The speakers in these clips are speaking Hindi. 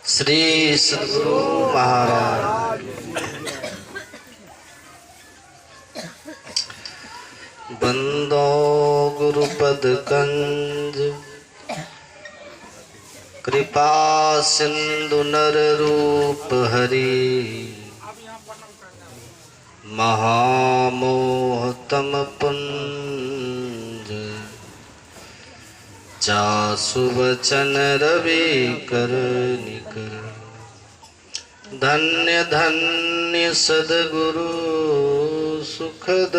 श्री सद्गुरु महाराज। बंदो गुरुपद कंज कृपा सिंधु नर रूप हरि महामोहतम पुंज जासु वचन रवि कर निकर। धन्य धन्य सद्गुरु सुखद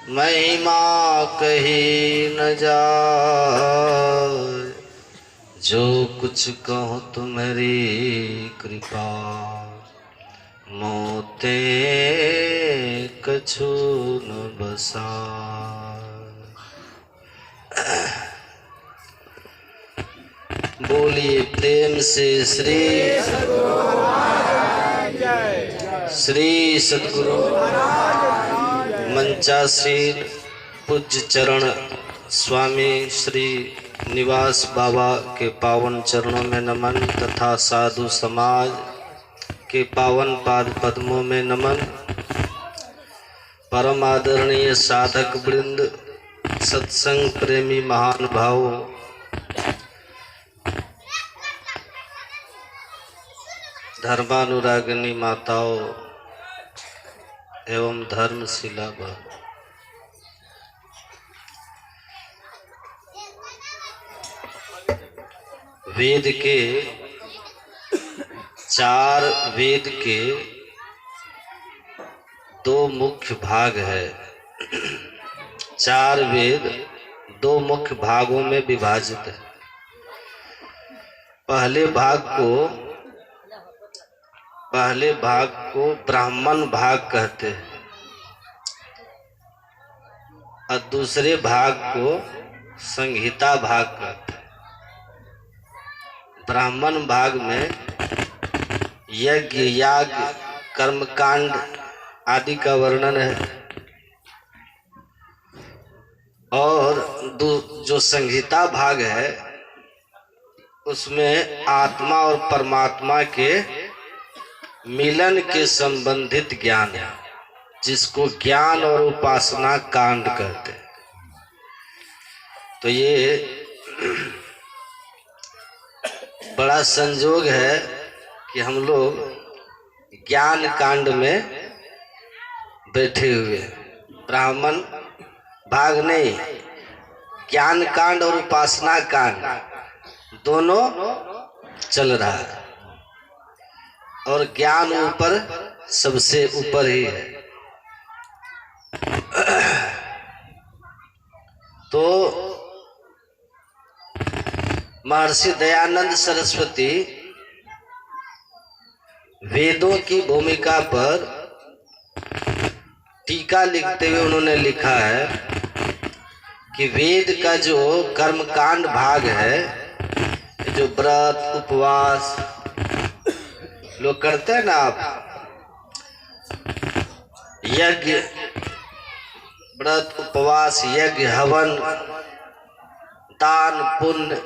महिमा कही न जाए। जो कुछ कहूँ तुम्हारी कृपा मोते कछु न बसा। बोलिए प्रेम से श्री सद्गुरु मंचासीन पूज्य चरण स्वामी श्री निवास बाबा के पावन चरणों में नमन तथा साधु समाज के पावन पाद पद्मों में नमन। परम आदरणीय साधक वृंद, सत्संग प्रेमी महान भावों, धर्मानुरागिनी माताओं एवं धर्मशिला भाव, वेद के चार वेद के दो मुख्य भाग है। चार वेद दो मुख्य भागों में विभाजित है। पहले भाग को ब्राह्मण भाग कहते हैं और दूसरे भाग को संहिता भाग कहते हैं। ब्राह्मण भाग में यज्ञ याग कर्मकांड आदि का वर्णन है और जो संहिता भाग है उसमें आत्मा और परमात्मा के मिलन के संबंधित ज्ञान है, जिसको ज्ञान और उपासना कांड कहते हैं। तो ये बड़ा संजोग है कि हम लोग ज्ञान कांड में बैठे हुए हैं। ब्राह्मण भाग नहीं, ज्ञान कांड और उपासना कांड दोनों चल रहा है और ज्ञान ऊपर सबसे ऊपर ही है। तो महर्षि दयानंद सरस्वती वेदों की भूमिका पर टीका लिखते हुए उन्होंने लिखा है कि वेद का जो कर्मकांड भाग है, जो व्रत उपवास लोग करते हैं ना, आप यज्ञ व्रत उपवास यज्ञ हवन दान पुण्य,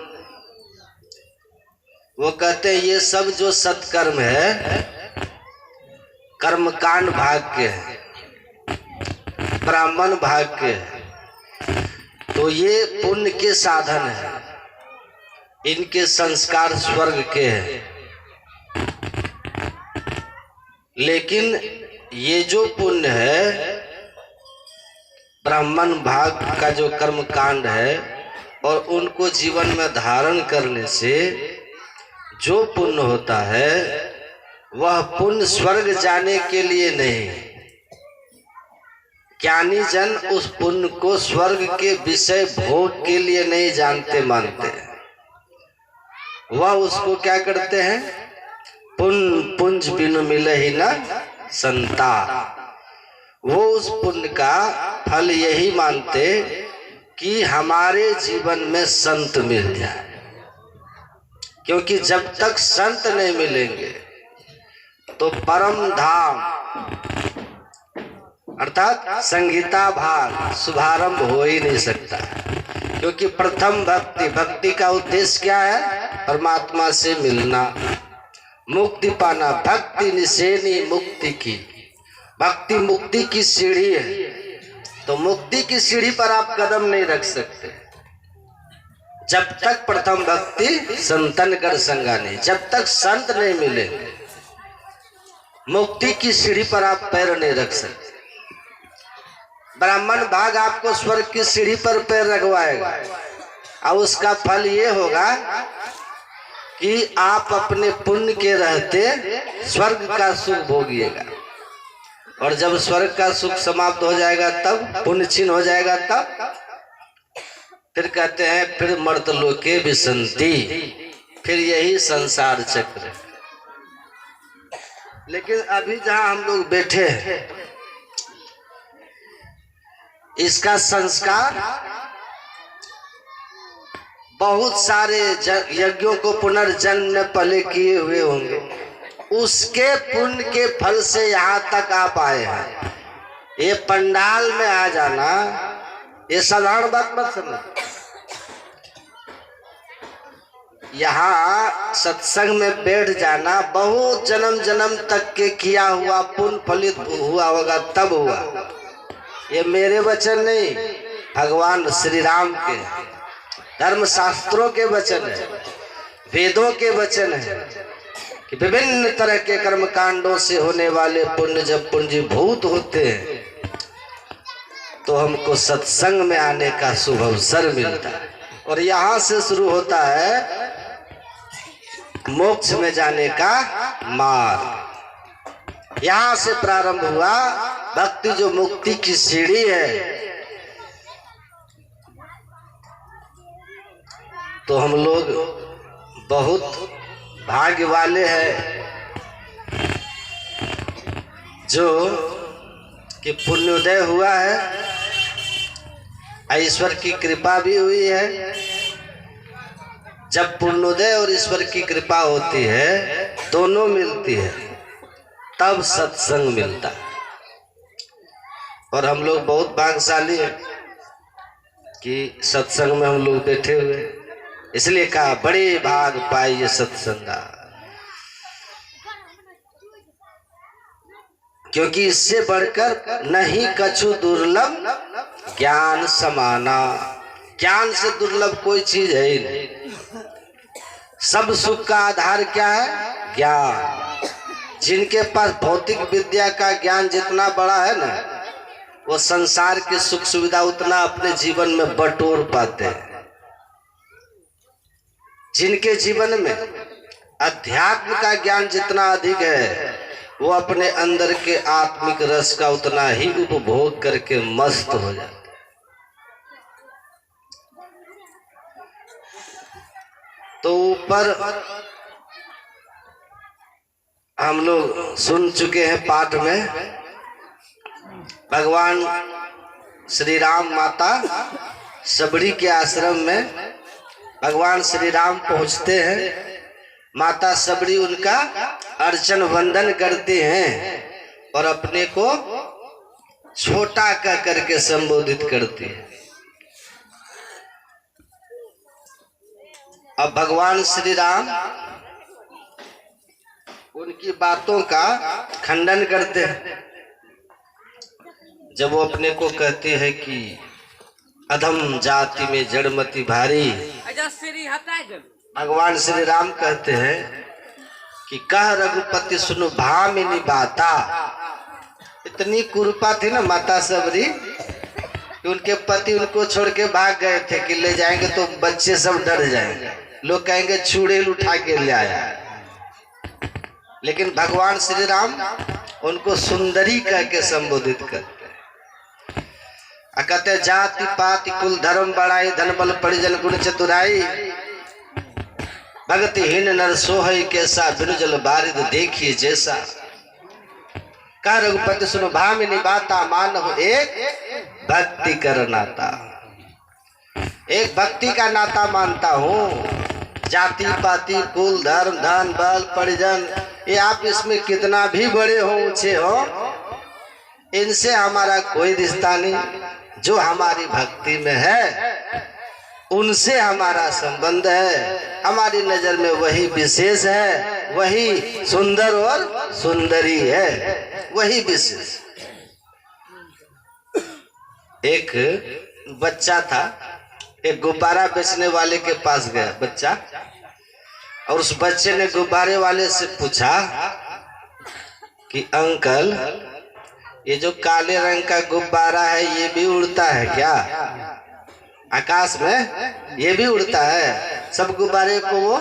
वो कहते हैं ये सब जो सत्कर्म है कर्मकांड भाग के है, ब्राह्मण भाग के है। तो ये पुण्य के साधन है, इनके संस्कार स्वर्ग के हैं। लेकिन ये जो पुण्य है ब्राह्मण भाग का जो कर्म कांड है और उनको जीवन में धारण करने से जो पुण्य होता है वह पुण्य स्वर्ग जाने के लिए नहीं। ज्ञानी जन उस पुण्य को स्वर्ग के विषय भोग के लिए नहीं जानते मानते, वह उसको क्या करते हैं, पुंज बिनु मिले ही न संतान। वो उस पुण्य का फल यही मानते कि हमारे जीवन में संत मिल जाए, क्योंकि जब तक संत नहीं मिलेंगे तो परम धाम अर्थात संगीता भाग शुभारंभ हो ही नहीं सकता। क्योंकि प्रथम भक्ति, भक्ति का उद्देश्य क्या है? परमात्मा से मिलना, मुक्ति पाना। भक्ति निसेनी मुक्ति की, भक्ति मुक्ति की सीढ़ी है। तो मुक्ति की सीढ़ी पर आप कदम नहीं रख सकते जब तक प्रथम भक्ति संतन कर संगा नहीं, जब तक संत नहीं मिले मुक्ति की सीढ़ी पर आप पैर नहीं रख सकते। ब्राह्मण भाग आपको स्वर्ग की सीढ़ी पर पैर रखवाएगा और उसका फल ये होगा कि आप अपने पुण्य के रहते स्वर्ग का सुख भोगिएगा, और जब स्वर्ग का सुख समाप्त हो जाएगा तब, पुण्य छीन हो जाएगा तब, फिर कहते हैं फिर मर्तलोके विसंति, फिर यही संसार चक्र है। लेकिन अभी जहां हम लोग बैठे हैं इसका संस्कार बहुत सारे यज्ञों को पुनर्जन्म में पहले किए हुए होंगे, उसके पुण्य के फल से यहाँ तक आप आए हैं। ये पंडाल में आ जाना ये साधारण बात मत समझ। यहाँ सत्संग में बैठ जाना बहुत जन्म जन्म तक के किया हुआ पुण्य फलित हुआ होगा, तब हुआ। ये मेरे वचन नहीं, भगवान श्री राम के धर्म शास्त्रों के वचन है, वेदों के वचन है कि विभिन्न तरह के कर्म कांडों से होने वाले पुण्य जब पुंजीभूत होते हैं तो हमको सत्संग में आने का शुभ अवसर मिलता है, और यहाँ से शुरू होता है मोक्ष में जाने का मार्ग। यहाँ से प्रारंभ हुआ भक्ति जो मुक्ति की सीढ़ी है। तो हम लोग बहुत भाग्य वाले हैं जो कि पुण्योदय हुआ है, ईश्वर की कृपा भी हुई है। जब पुण्योदय और ईश्वर की कृपा होती है, दोनों मिलती है, तब सत्संग मिलता है। और हम लोग बहुत भाग्यशाली हैं कि सत्संग में हम लोग बैठे हुए, इसलिए कहा बड़े भाग पाइए सत्संगा, क्योंकि इससे बढ़कर नहीं कछु दुर्लभ ज्ञान समाना। ज्ञान से दुर्लभ कोई चीज है ही नहीं। सब सुख का आधार क्या है? ज्ञान। जिनके पास भौतिक विद्या का ज्ञान जितना बड़ा है ना, वो संसार की सुख सुविधा उतना अपने जीवन में बटोर पाते हैं। जिनके जीवन में अध्यात्म का ज्ञान जितना अधिक है, वो अपने अंदर के आत्मिक रस का उतना ही उपभोग करके मस्त हो जाते। तो ऊपर हम लोग सुन चुके हैं पाठ में, भगवान श्री राम माता सबरी के आश्रम में भगवान श्री राम पहुंचते हैं। माता सबरी उनका अर्चन वंदन करते हैं और अपने को छोटा कह करके संबोधित करती है। अब भगवान श्री राम उनकी बातों का खंडन करते हैं। जब वो अपने को कहते हैं कि अधम जाति में जड़मती भारी, भगवान श्री राम कहते हैं कि कह रघुपति सुनो भामिनी बाता। इतनी कुरूपा थी ना माता सबरी कि उनके पति उनको छोड़ के भाग गए थे कि ले जाएंगे तो बच्चे सब डर जाएंगे, लोग कहेंगे चूड़ेल उठा के ले आया। लेकिन भगवान श्री राम उनको सुंदरी कह के संबोधित करते हैं। कहते जाति पाति कुल धर्म बढ़ाई, धन बल परिजन गुण चतुराई, भगतिहीन नर सोहई कैसा, बिनु जल बारिद देखिए जैसा। कह रघुपति सुनो भामिनी बाता, मानव एक भक्ति कर नाता। एक भक्ति का नाता मानता हूँ। जाति पाति कुल धर्म धन बल परिजन, ये आप इसमें कितना भी बड़े हो ऊंचे हो, इनसे हमारा कोई रिश्ता नहीं। जो हमारी भक्ति में है उनसे हमारा संबंध है। हमारी नजर में वही विशेष है, वही सुंदर और सुंदरी है, वही विशेष। एक बच्चा था, एक गुब्बारा बेचने वाले के पास गया बच्चा, और उस बच्चे ने गुब्बारे वाले से पूछा कि अंकल, ये जो काले रंग का गुब्बारा है ये भी उड़ता है क्या? आकाश में ये भी उड़ता है? सब गुब्बारे को वो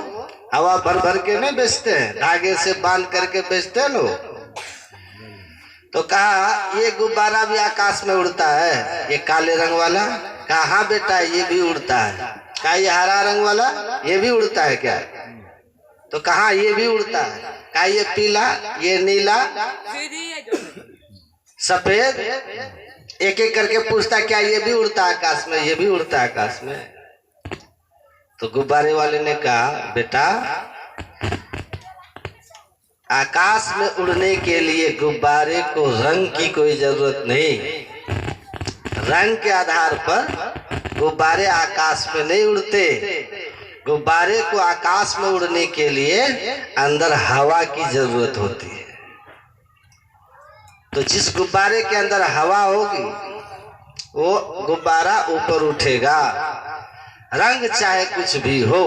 हवा भर भर के नहीं बेचते हैं, धागे से बांध करके बेचते हैं लोग। तो कहा ये गुब्बारा भी आकाश में उड़ता है, ये काले रंग वाला? कहा हाँ बेटा ये भी उड़ता है। कहा ये हरा रंग वाला ये भी उड़ता है क्या? तो कहा ये भी उड़ता है। कहा ये पीला, ये नीला, सफेद, एक एक करके पूछता क्या ये भी उड़ता है आकाश में? ये भी उड़ता है आकाश में। तो गुब्बारे वाले ने कहा बेटा, आकाश में उड़ने के लिए गुब्बारे को रंग की कोई जरूरत नहीं। रंग के आधार पर गुब्बारे आकाश में नहीं उड़ते। गुब्बारे को आकाश में उड़ने के लिए अंदर हवा की जरूरत होती है। तो जिस गुब्बारे के अंदर हवा होगी वो गुब्बारा ऊपर उठेगा, रंग चाहे कुछ भी हो।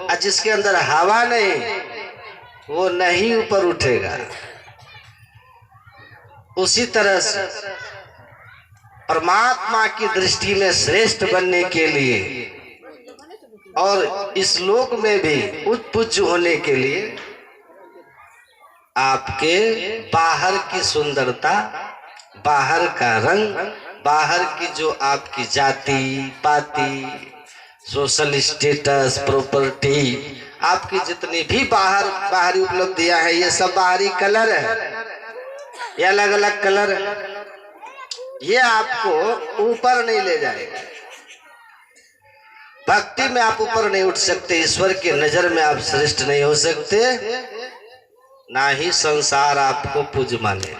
और जिसके अंदर हवा नहीं वो नहीं ऊपर उठेगा। उसी तरह से परमात्मा की दृष्टि में श्रेष्ठ बनने के लिए और इस लोक में भी उत्पूज्य होने के लिए आपके बाहर की सुंदरता, बाहर का रंग, बाहर की जो आपकी जाति पाति, सोशल स्टेटस, प्रॉपर्टी, आपकी जितनी भी बाहरी उपलब्धियां हैं, ये सब बाहरी कलर है, ये अलग अलग कलर है। ये आपको ऊपर नहीं ले जाएगा। भक्ति में आप ऊपर नहीं उठ सकते, ईश्वर की नजर में आप श्रेष्ठ नहीं हो सकते, ना ही संसार आपको पूज्य मानेगा।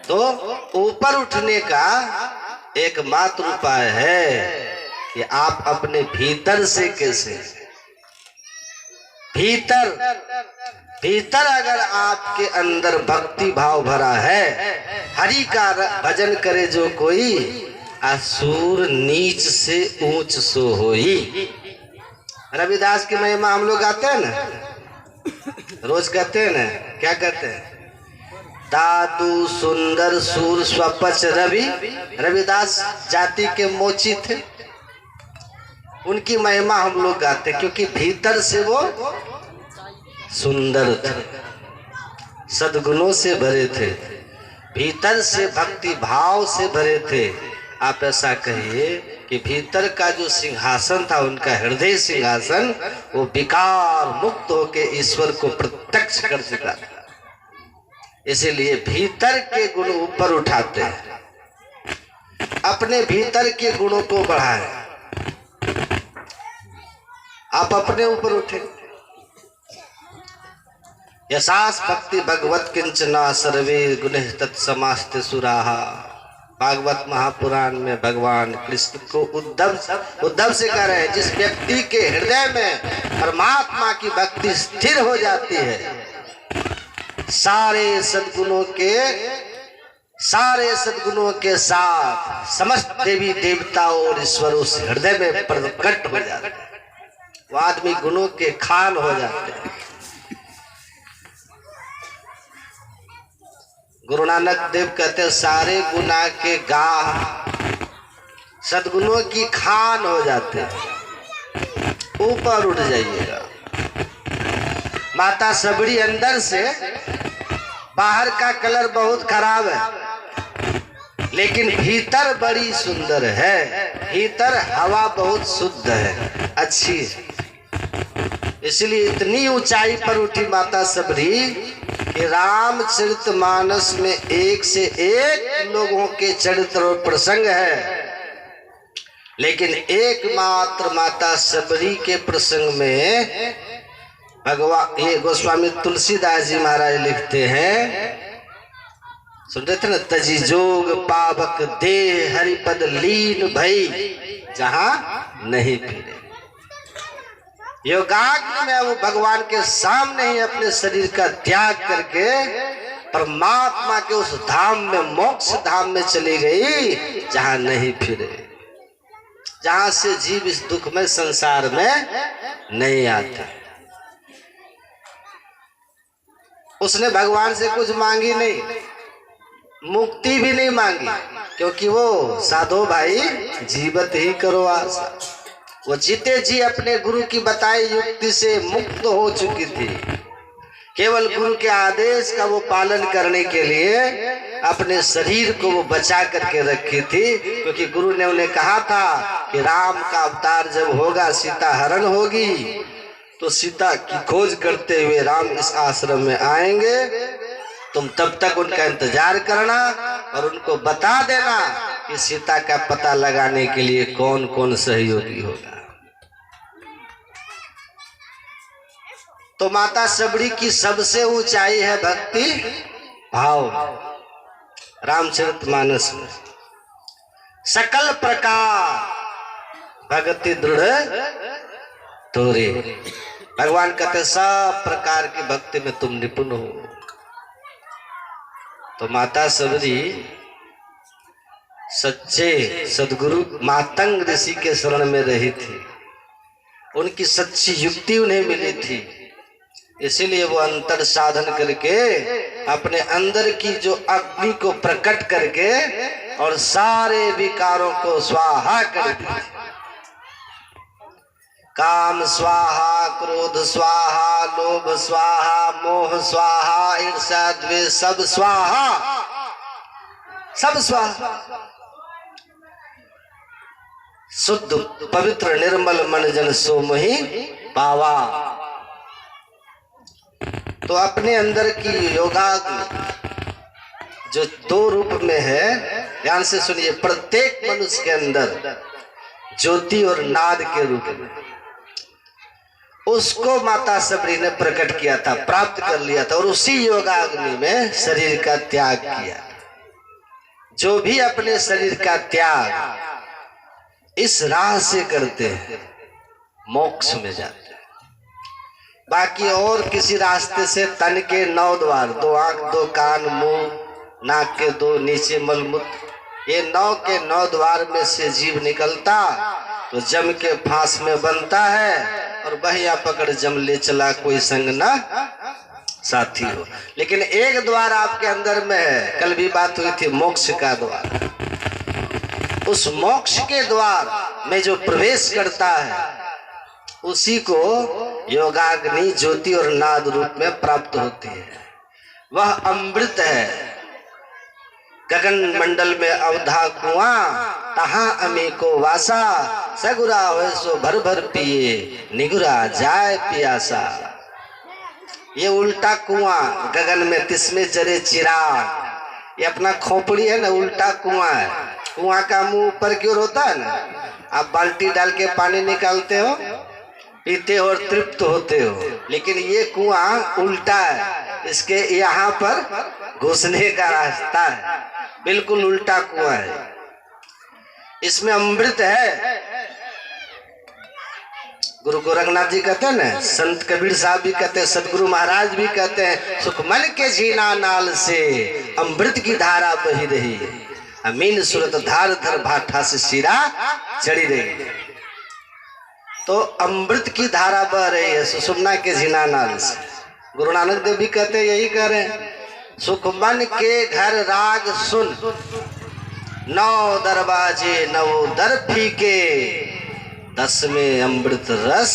तो ऊपर उठने का एकमात्र उपाय है कि आप अपने भीतर से कैसे, भीतर अगर आपके अंदर भक्ति भाव भरा है, हरि का भजन करे जो कोई, असुर नीच से ऊंच सो होई। रविदास की महिमा हम लोग गाते हैं ना, रोज कहते हैं ना, क्या कहते हैं? दादू सुंदर सूर स्वपच रवि। रविदास जाति के मोची थे, उनकी महिमा हम लोग गाते क्योंकि भीतर से वो सुंदर थे, सद्गुणों से भरे थे, भीतर से भक्ति भाव से भरे थे। आप ऐसा कहिए कि भीतर का जो सिंहासन था, उनका हृदय सिंहासन, वो विकार मुक्त होकर ईश्वर को प्रत्यक्ष कर चुका था। इसीलिए भीतर के गुण ऊपर उठाते हैं, अपने भीतर के गुणों को बढ़ाएं। आप अपने ऊपर उठे। यशास भक्ति भगवत किंचना सर्वे गुणः तत्समास्ते सुराहा। भागवत महापुराण में भगवान कृष्ण को उद्धव से कह रहे हैं, जिस व्यक्ति के हृदय में परमात्मा की भक्ति स्थिर हो जाती है, सारे सद्गुणों के साथ समस्त देवी देवताओं और ईश्वर उस हृदय में प्रकट हो जाते हैं। वो आदमी गुणों के खान हो जाते हैं। गुरु नानक देव कहते हैं, सारे गुना के गा सद्गुणों की खान हो जाते हैं। ऊपर उठ जाइएगा। माता सबड़ी अंदर से, बाहर का कलर बहुत खराब है लेकिन भीतर बड़ी सुंदर है। भीतर हवा बहुत शुद्ध है, अच्छी है। इसलिए इतनी ऊंचाई पर उठी माता सबरी कि रामचरितमानस में एक से एक लोगों के चरित्र और प्रसंग है, लेकिन एकमात्र माता सबरी के प्रसंग में भगवान, ये गोस्वामी तुलसीदास जी महाराज लिखते हैं सुन रहे थे ना, तजी जोग पावक दे हरिपद लीन भई जहां नहीं फिरे। योगाग्नि में वो भगवान के सामने ही अपने शरीर का त्याग करके परमात्मा के उस धाम में, मोक्ष धाम में चली गई जहां नहीं फिरे, जहां से जीव इस दुख में संसार में नहीं आते। उसने भगवान से कुछ मांगी नहीं, मुक्ति भी नहीं मांगी, क्योंकि वो साधो भाई जीवत ही करो आशा। वो जीते जी अपने गुरु की बताई युक्ति से मुक्त हो चुकी थी। केवल गुरु के आदेश का वो पालन करने के लिए अपने शरीर को वो बचा करके रखी थी, क्योंकि गुरु ने उन्हें कहा था कि राम का अवतार जब होगा, सीता हरण होगी, तो सीता की खोज करते हुए राम इस आश्रम में आएंगे। तुम तब तक उनका इंतजार करना और उनको बता देना कि सीता का पता लगाने के लिए कौन कौन सहयोगी होगा। तो माता सबरी की सबसे ऊंचाई है भक्ति भाव। रामचरितमानस में सकल प्रकार भक्ति दृढ़ तोरे। भगवान कहते सब प्रकार की भक्ति में तुम निपुण हो। तो माता सबरी सच्चे सदगुरु मातंग ऋषि के शरण में रही थी, उनकी सच्ची युक्ति उन्हें मिली थी, इसीलिए वो अंतर साधन करके अपने अंदर की जो अग्नि को प्रकट करके और सारे विकारों को स्वाहा कर दी। काम स्वाहा, क्रोध स्वाहा, लोभ स्वाहा, मोह स्वाहा, ईर्ष्या द्वेष सब स्वाहा, सब स्वाहा। शुद्ध पवित्र निर्मल मन जन सो मोहि पावा। तो अपने अंदर की योगाग्नि जो दो रूप में है, ध्यान से सुनिए, प्रत्येक मनुष्य के अंदर ज्योति और नाद के रूप में, उसको माता सबरी ने प्रकट किया था, प्राप्त कर लिया था, और उसी योगाग्नि में शरीर का त्याग किया। जो भी अपने शरीर का त्याग इस राह से करते हैं मोक्ष में जाते हैं। बाकी और किसी रास्ते से तन के 9 द्वार, 2 आंख, 2 कान, मुंह, नाक के 2 नीचे मलमूत्र, ये 9 के 9 द्वार में से जीव निकलता तो जम के फांस में बनता है, और बहिया पकड़ जम ले चला कोई संग ना साथी हो। लेकिन एक द्वार आपके अंदर में है, कल भी बात हुई थी, मोक्ष का द्वार। उस मोक्ष के द्वार में जो प्रवेश करता है उसी को योगाग्नि ज्योति और नाद रूप में प्राप्त होती है। वह अमृत है। गगन मंडल में अवधा कुआं, तहां अमी को वासा, सगुरा हो सो भर भर पिए, निगुरा जाए पियासा। ये उल्टा कुआं गगन में, तिसमें जरे चिराग, ये अपना खोपड़ी है ना, उल्टा कुआं है। कुआं का मुंह ऊपर की ओर होता है ना, आप बाल्टी डाल के पानी निकालते हो, पीते हो और तृप्त होते हो, लेकिन ये कुआं उल्टा है, इसके यहाँ पर घुसने का रास्ता है, बिल्कुल उल्टा कुआं है। इसमें अमृत है। गुरु गोरखनाथ जी कहते हैं ना, संत कबीर साहब भी कहते हैं, सदगुरु महाराज भी कहते हैं, सुखमन के झीना नाल से अमृत की धारा बही रही, अमीन सूरत धार धर भाठा से शिरा चढ़ी रही। तो अमृत की धारा बह रही है सुषुम्ना के झीना नाल से। गुरु नानक देव भी कहते हैं, यही कह रहे हैं, सुखमन के घर राग सुन, 9 दरवाजे 9 दर फीके, 10 में अमृत रस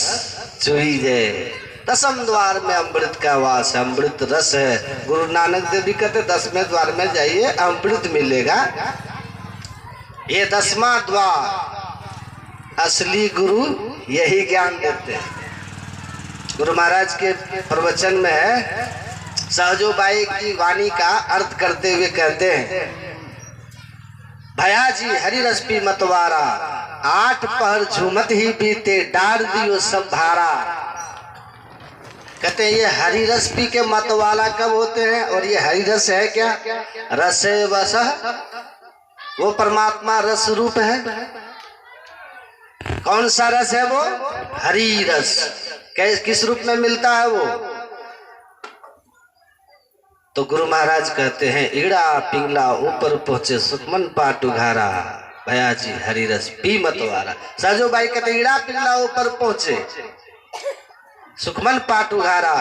चुई जाए। 10वें द्वार में अमृत का वास है, अमृत रस है। गुरु नानक देव भी कहते 10वें द्वार में जाइए, अमृत मिलेगा। ये 10वां द्वार असली गुरु यही ज्ञान देते हैं। गुरु महाराज के प्रवचन में है, सहजोबाई की वाणी का अर्थ करते हुए कहते हैं, भया जी हरि रस पी मतवारा, 8 पहर झूमत ही बीते, डार दियो सब भारा। कहते हैं ये हरि रस पी के मत वाला कब होते हैं? और ये हरि रस है क्या? रसे वस, वो परमात्मा रस रूप है। कौन सा रस है वो? हरि रस। किस रूप में मिलता है वो? तो गुरु महाराज कहते हैं ईड़ा पिंगला ऊपर पहुंचे सुखमन पाट उघारा, भया जी हरि रस पी मत वाला। साजो भाई कहते ईड़ा पिंगला ऊपर पहुंचे सुखमन पाट उघारा,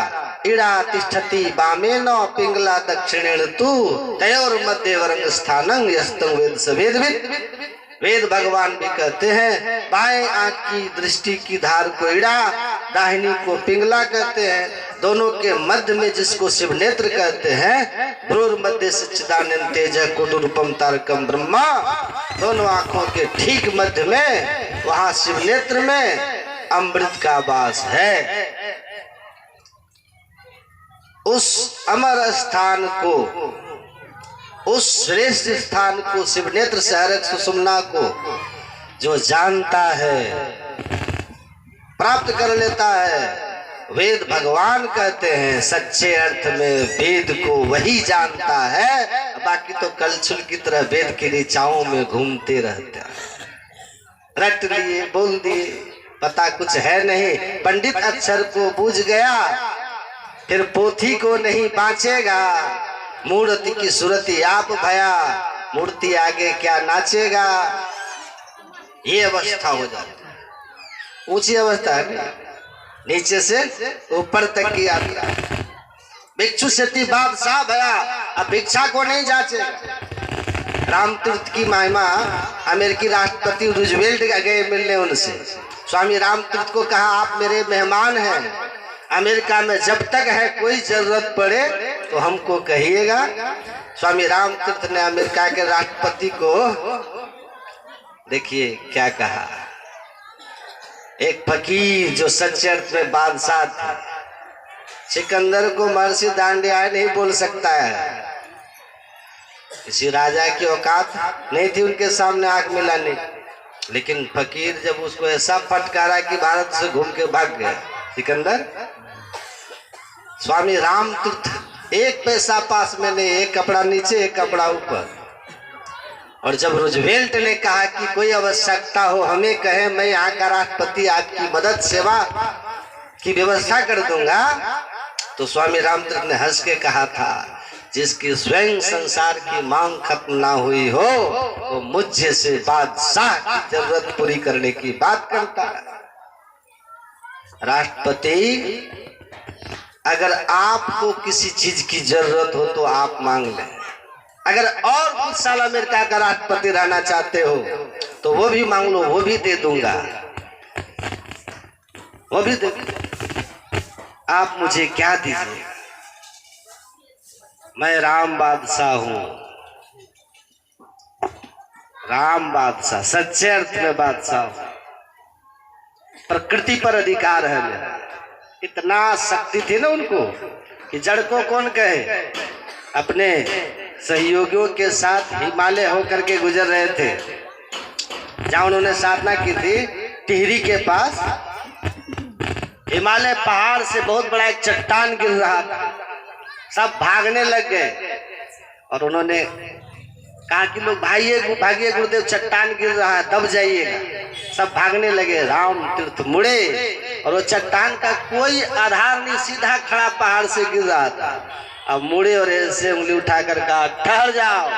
ईड़ा तिष्ठति बामेन पिंगला दक्षिणेन तू तयोर मध्य वरंग स्थानं यस्तं वेद सवेदविद। वेद भगवान भी कहते हैं बाएं आंख की दृष्टि की धार को ईड़ा, दाहिनी को पिंगला कहते हैं। दोनों के मध्य में जिसको शिव नेत्र कहते हैं, भ्रूर मध्य सच्चिदानंद तेज कुटुरूपम तारकम ब्रह्मा, दोनों आंखों के ठीक मध्य में वहां शिव नेत्र में अमृत का वास है। उस अमर स्थान को, उस श्रेष्ठ स्थान को, शिव नेत्र सहरक सुषुम्ना को जो जानता है, प्राप्त कर लेता है, वेद भगवान कहते हैं सच्चे अर्थ में वेद को वही जानता है। बाकी तो कलछुल की तरह वेद की ऋचाओं में घूमते रहते हैं, रट लिए बोल दिए, पता कुछ है नहीं। पंडित अक्षर को बूझ गया फिर पोथी को नहीं बाँचेगा, मूर्ति की सूरती आप भया, मूर्ति आगे क्या नाचेगा। ये अवस्था हो जाती है, ऊंची अवस्था है, नीचे से ऊपर तक की आती है। भिक्षु सेठी बादशाह भया, अब भिक्षा को नहीं जांचेगा। रामतीर्थ की महिमा, अमेरिकी राष्ट्रपति रूजवेल्ट गए मिलने उनसे, स्वामी रामतीर्थ को कहा आप मेरे मेहमान हैं, अमेरिका में जब तक है कोई जरूरत पड़े तो हमको कहिएगा। स्वामी रामतीर्थ ने अमेरिका के राष्ट्रपति को देखिए क्या कहा। एक फकीर जो सच्चे अर्थ में बादशाह था, सिकंदर को महर्षि दांडिया नहीं बोल सकता है, किसी राजा की औकात नहीं थी उनके सामने आग मिलाने। लेकिन फकीर जब उसको ऐसा फटकारा कि भारत से घूम के भाग गया सिकंदर। स्वामी रामतीर्थ एक पैसा पास में नहीं, एक कपड़ा नीचे एक कपड़ा ऊपर। और जब रूजवेल्ट ने कहा कि कोई आवश्यकता हो हमें कहे, मैं यहाँ का राष्ट्रपति आपकी मदद सेवा की व्यवस्था कर दूंगा, तो स्वामी रामतीर्थ ने हंस के कहा था जिसकी स्वयं संसार की मांग खत्म ना हुई हो वो मुझे से बादशाह की जरूरत पूरी करने की बात करता है। राष्ट्रपति अगर आपको किसी चीज की जरूरत हो तो आप मांग लें, अगर और कुछ साल अमेरिका का राष्ट्रपति रहना चाहते हो तो वो भी मांग लो, वो भी दे दूंगा, वो भी दे दूंगा। आप मुझे क्या दीजिए, मैं राम बादशाह हूं, राम बादशाह, सच्चे अर्थ में बादशाह हूं, प्रकृति पर अधिकार है मेरा। इतना शक्ति थी ना उनको कि जड़ को कौन कहे। अपने सहयोगियों के साथ हिमालय होकर के गुजर रहे थे, जहां उन्होंने साधना की थी टिहरी के पास। हिमालय पहाड़ से बहुत बड़ा एक चट्टान गिर रहा था, सब भागने लग गए और उन्होंने कहा कि लोग भागिए गुरुदेव, चट्टान गिर रहा है, दब जाइएगा। सब भागने लगे। राम तीर्थ मुड़े और वो चट्टान का कोई आधार नहीं, सीधा खड़ा पहाड़ से गिर रहा था। अब मुड़े और ऐसे उंगली उठाकर कहा ठहर जाओ,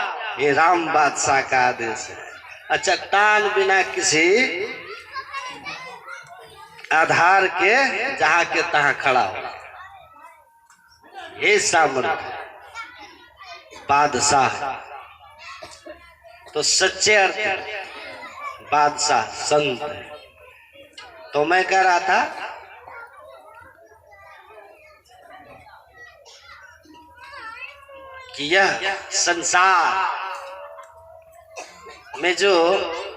ये राम बादशाह का आदेश है। चट्टान बिना किसी आधार के जहां के तहां खड़ा हो, ये सामर्थ्य बादशाह। तो सच्चे अर्थ बादशाह संत है। तो मैं कह रहा था कि यह संसार में जो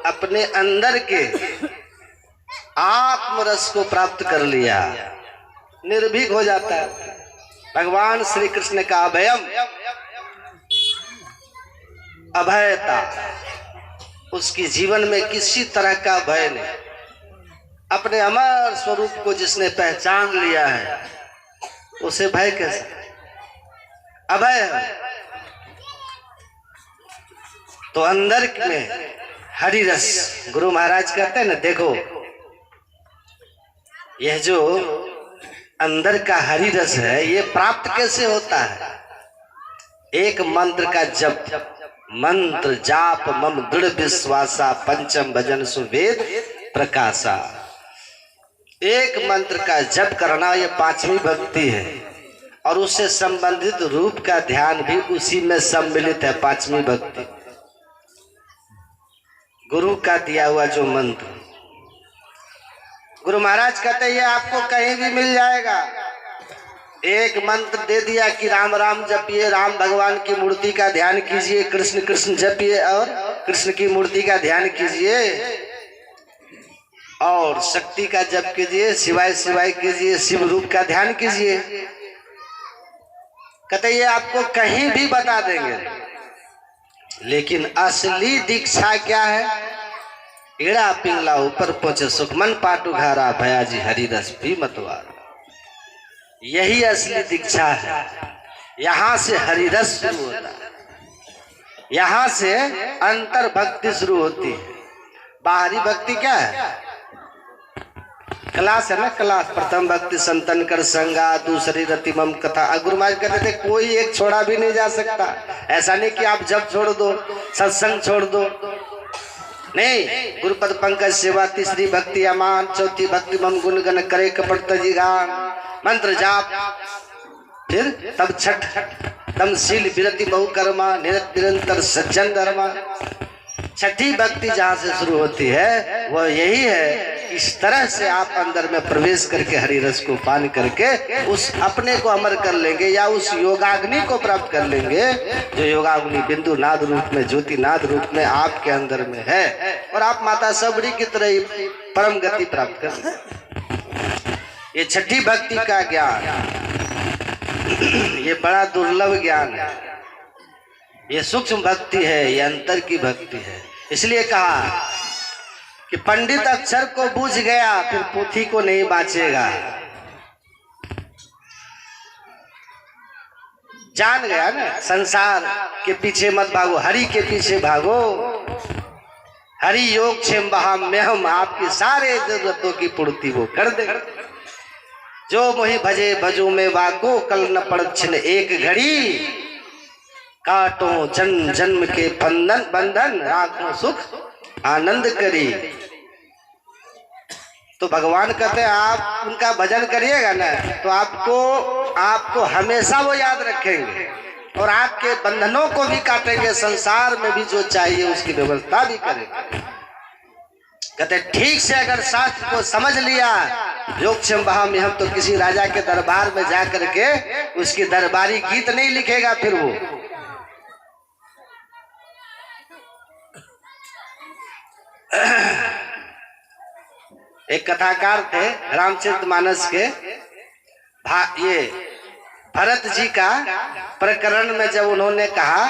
अपने अंदर के आत्मरस को प्राप्त कर लिया, निर्भीक हो जाता है। भगवान श्री कृष्ण का अभयम, अभयता, उसकी जीवन में किसी तरह का भय नहीं। अपने अमर स्वरूप को जिसने पहचान लिया है, उसे भय कैसा? अभय है। तो अंदर में हरि रस, गुरु महाराज कहते हैं ना, देखो यह जो अंदर का हरि रस है ये प्राप्त कैसे होता है? एक मंत्र का जप, मंत्र जाप मम दृढ़ विश्वासा पंचम भजन सुवेद प्रकाशा। एक मंत्र का जप करना ये पांचवी भक्ति है, और उससे संबंधित रूप का ध्यान भी उसी में सम्मिलित है। पांचवी भक्ति गुरु का दिया हुआ जो मंत्र, गुरु महाराज कहते हैं ये आपको कहीं भी मिल जाएगा। एक मंत्र दे दिया कि राम राम जपिए, राम भगवान की मूर्ति का ध्यान कीजिए, कृष्ण कृष्ण जपिए और कृष्ण की मूर्ति का ध्यान कीजिए, और शक्ति का जप कीजिए, शिवाय शिवाय कीजिए, शिव रूप का ध्यान कीजिए। कहते ये आपको कहीं भी बता देंगे, लेकिन असली दीक्षा क्या है? एड़ा पिंगला ऊपर पहुंचे सुखमन पाटू घारा भयाजी हरिरस भी मतवार। यही असली दीक्षा है। यहां से हरिरस शुरू होता है, यहां से अंतर भक्ति शुरू होती है। बाहरी भक्ति क्या है? क्लास है ना, क्लास। प्रथम भक्ति संतन कर संगा, दूसरी रतिमम कथा। गुरु महाराज कहते थे कोई एक छोड़ा भी नहीं जा सकता। ऐसा नहीं कि आप जब छोड़ दो, सत्संग छोड़ दो, नहीं। गुरुपद पंकज सेवा, तीसरी भक्ति अमान, चौथी भक्ति मम गुण गण करे कपट तजिगान, मंत्र जाप, फिर तब छठ तम शील विरति बहुकर्मा, निरंतर सज्जन धर्मा। छठी भक्ति जहाँ से शुरू होती है वह यही है, इस तरह से आप अंदर में प्रवेश करके हरि रस को पान करके उस अपने को अमर कर लेंगे, या उस योगाग्नि को प्राप्त कर लेंगे जो योगाग्नि बिंदु नाद रूप में, ज्योति नाद रूप में आपके अंदर में है, और आप माता सबरी की तरह ही परम गति प्राप्त कर लें। ये छठी भक्ति का ज्ञान, ये बड़ा दुर्लभ ज्ञान है, ये सूक्ष्म भक्ति है, ये अंतर की भक्ति है। इसलिए कहा कि पंडित अक्षर को बूझ गया फिर पोथी को नहीं बाँचेगा। जान गया ना, संसार के पीछे मत भागो, हरि के पीछे भागो। हरि योग क्षेम बहाम में हम आपकी सारे जरूरतों की पूर्ति वो कर दे। जो मोहि भजे भजो में वाको, कल न पड़ छिन एक घड़ी, काटो जन्म जन्म के बंधन बंधन, राखो सुख आनंद करी। तो भगवान कहते हैं आप उनका भजन करिएगा ना तो आपको हमेशा वो याद रखेंगे, और आपके बंधनों को भी काटेंगे, संसार में भी जो चाहिए उसकी व्यवस्था भी करेंगे। कहते ठीक से अगर शास्त्र को समझ लिया, योगक्षेम बहा में हम, तो किसी राजा के दरबार में जा करके उसकी दरबारी गीत नहीं लिखेगा। फिर वो एक कथाकार थे रामचरितमानस के, ये भरत जी का प्रकरण में जब उन्होंने कहा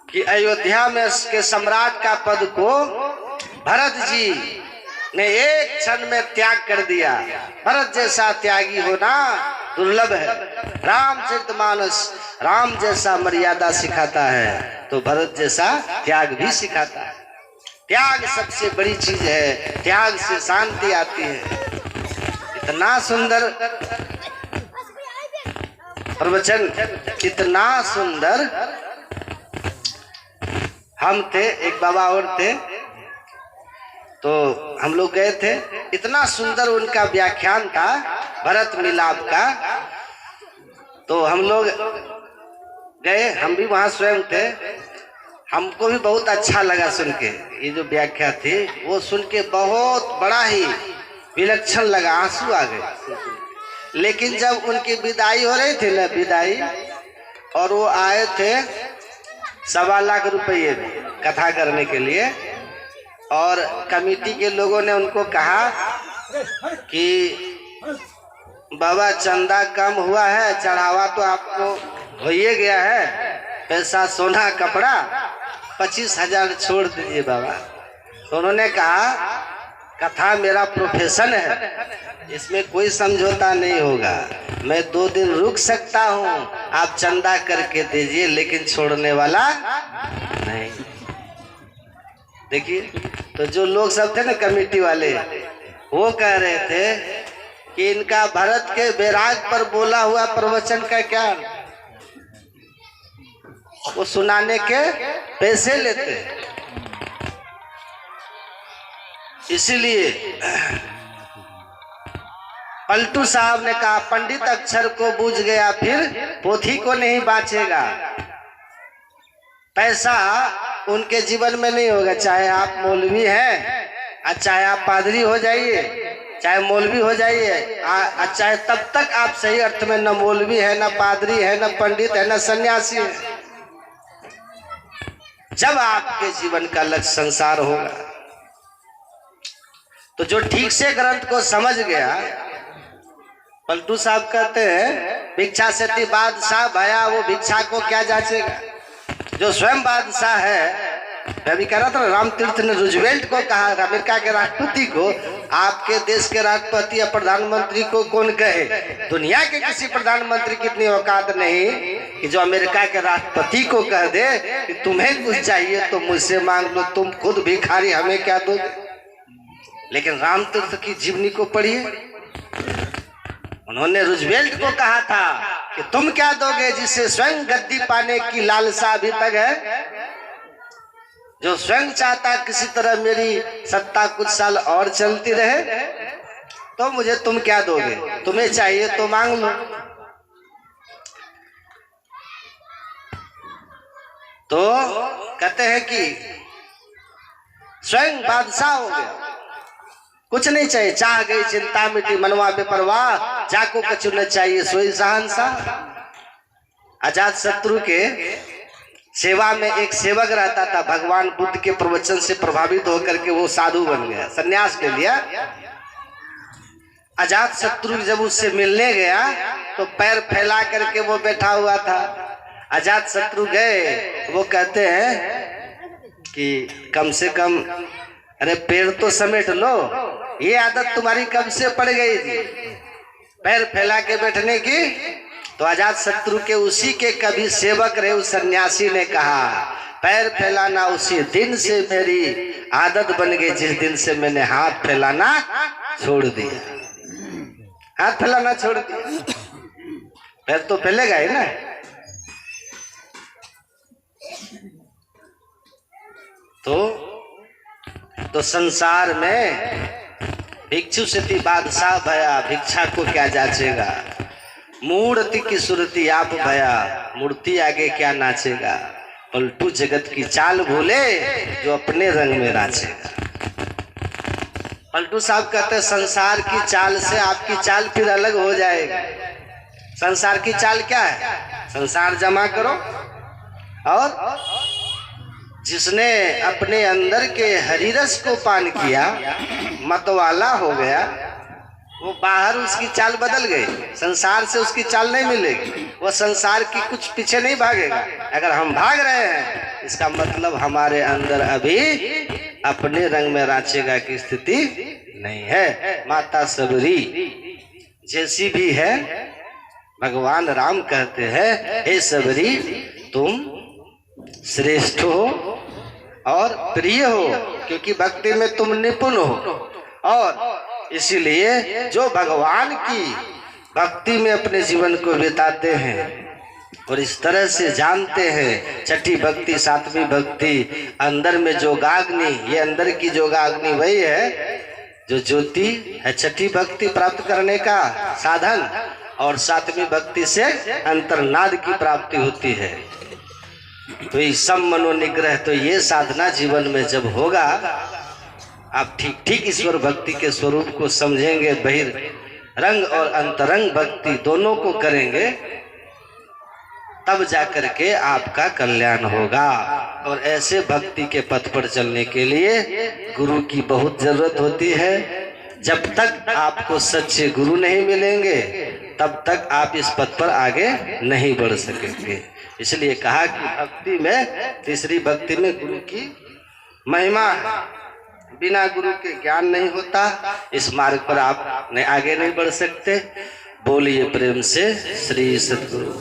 कि अयोध्या में के सम्राट का पद को भरत जी ने एक क्षण में त्याग कर दिया। भरत जैसा त्यागी होना दुर्लभ है। रामचरितमानस राम जैसा मर्यादा सिखाता है, तो भरत जैसा त्याग भी सिखाता है। त्याग सबसे बड़ी चीज है, त्याग से शांति आती है। इतना सुंदर प्रवचन, इतना सुंदर। हम थे, एक बाबा और थे, तो हम लोग गए थे। इतना सुंदर उनका व्याख्यान था भरत मिलाप का। तो हम लोग गए, हम भी वहाँ स्वयं थे। हमको भी बहुत अच्छा लगा सुन के, ये जो व्याख्या थी वो सुन के बहुत बड़ा ही विलक्षण लगा, आंसू आ गए। लेकिन जब उनकी विदाई हो रही थी ना, विदाई, और वो आए थे 1.25 लाख रुपये कथा करने के लिए, और कमेटी के लोगों ने उनको कहा कि बाबा चंदा कम हुआ है, चढ़ावा तो आपको हो ही गया है, पैसा सोना कपड़ा 25,000 छोड़ दीजिए बाबा। तो उन्होंने कहा कथा मेरा प्रोफेशन है, इसमें कोई समझौता नहीं होगा। मैं 2 दिन रुक सकता हूँ, आप चंदा करके दीजिए, लेकिन छोड़ने वाला नहीं। देखिए, तो जो लोग सब थे ना कमेटी वाले, वो कह रहे थे कि इनका भरत के बैराग पर बोला हुआ प्रवचन का क्या, वो सुनाने के पैसे लेते। इसीलिए पलटू साहब ने कहा, पंडित अक्षर को बूझ गया फिर पोथी को नहीं बाँचेगा। पैसा उनके जीवन में नहीं होगा, चाहे आप मौलवी हैं, चाहे आप पादरी हो जाइए, चाहे मौलवी हो जाइए, चाहे तब तक आप सही अर्थ में न मौलवी है, न पादरी है, न पंडित है, न सन्यासी है। जब आपके जीवन का लक्ष्य संसार होगा, तो जो ठीक से ग्रंथ को समझ गया, पलटू साहब कहते हैं भिक्षा सेठी बादशाह भया, वो भिक्षा को क्या जांचेगा। जो स्वयं बादशाह है, अभी कह रहा था रामतीर्थ ने रूजवेल्ट को कहा, अमेरिका के राष्ट्रपति को, आपके देश के राष्ट्रपति या प्रधानमंत्री को कौन कहे। दुनिया के किसी प्रधानमंत्री की इतनी औकात नहीं कि जो अमेरिका के राष्ट्रपति को कह दे कि तुम्हें कुछ चाहिए तो मुझसे मांग लो, तुम खुद भिखारी, हमें क्या दोगे। लेकिन रामतीर्थ की जीवनी को पढ़िए, उन्होंने रूजवेल्ट को कहा था कि तुम क्या दोगे जिसे स्वयं गद्दी पाने की लालसा अभी तक है, जो स्वयं चाहता किसी तरह मेरी सत्ता कुछ साल और चलती रहे, तो मुझे तुम क्या दोगे, तुम्हें चाहिए तो मांग लो। तो कहते हैं कि स्वयं बादशाह हो गया, कुछ नहीं चाहिए, चाह गई चिंता मिटी मनवा बेपरवाह, जाको कछु न चाहिए सोई शहंशाह। अजात शत्रु के सेवा में एक सेवक रहता था, भगवान बुद्ध के प्रवचन से प्रभावित होकर के वो साधु बन गया, सन्यास ले लिया। अजात शत्रु जब उससे मिलने गया तो पैर फैला करके वो बैठा हुआ था। अजात शत्रु गए, वो कहते हैं कि कम से कम अरे पैर तो समेट लो, ये आदत तुम्हारी कब से पड़ गई थी पैर फैला के बैठने की। तो अजात शत्रु के उसी के कभी सेवक रहे उस सन्यासी ने कहा, पैर फैलाना उसी दिन से मेरी आदत बन गई जिस दिन से मैंने हाथ फैलाना छोड़ दिया। हाथ फैलाना छोड़ दिया, पैर तो फैलेगा ही ना। तो संसार में भिक्षु सेठी बादशाह भया, भिक्षा को क्या जांचेगा। मूर्ति की सुरती आप भया, मूर्ति आगे क्या नाचेगा। पलटू जगत की चाल भूले जो अपने रंग में नाचेगा। पलटू साहब कहते हैं संसार की चाल से आपकी चाल फिर अलग हो जाएगी। संसार की चाल क्या है, संसार जमा करो, और जिसने अपने अंदर के हरिरस को पान किया, मतवाला हो गया, वो बाहर उसकी चाल बदल गई, संसार से उसकी चाल नहीं मिलेगी, वो संसार की कुछ पीछे नहीं भागेगा। अगर हम भाग रहे हैं इसका मतलब हमारे अंदर अभी अपने रंग में राचेगा की स्थिति नहीं है। माता सबरी जैसी भी है, भगवान राम कहते हैं हे सबरी तुम श्रेष्ठ हो और प्रिय हो, क्योंकि भक्ति में तुम निपुण हो, और इसीलिए जो भगवान की भक्ति में अपने जीवन को बिताते हैं और इस तरह से जानते हैं छठी भक्ति सातवीं भक्ति, अंदर में जो गाग्नि, ये अंदर की जो गाग्नि वही है जो ज्योति है। छठी भक्ति प्राप्त करने का साधन, और सातवीं भक्ति से अंतर्नाद की प्राप्ति होती है। तो ये सब मनोनिग्रह, तो ये साधना जीवन में जब होगा, आप ठीक ठीक ईश्वर भक्ति के स्वरूप को समझेंगे, बहिर्रंग और अंतरंग भक्ति दोनों को करेंगे, तब जाकर के आपका कल्याण होगा। और ऐसे भक्ति के पथ पर चलने के लिए गुरु की बहुत जरूरत होती है। जब तक आपको सच्चे गुरु नहीं मिलेंगे तब तक आप इस पथ पर आगे नहीं बढ़ सकेंगे। इसलिए कहा कि भक्ति में, तीसरी भक्ति में गुरु की महिमा है। बिना गुरु के ज्ञान नहीं होता, इस मार्ग पर आप आगे नहीं बढ़ सकते। बोलिए प्रेम से श्री सद्गुरु।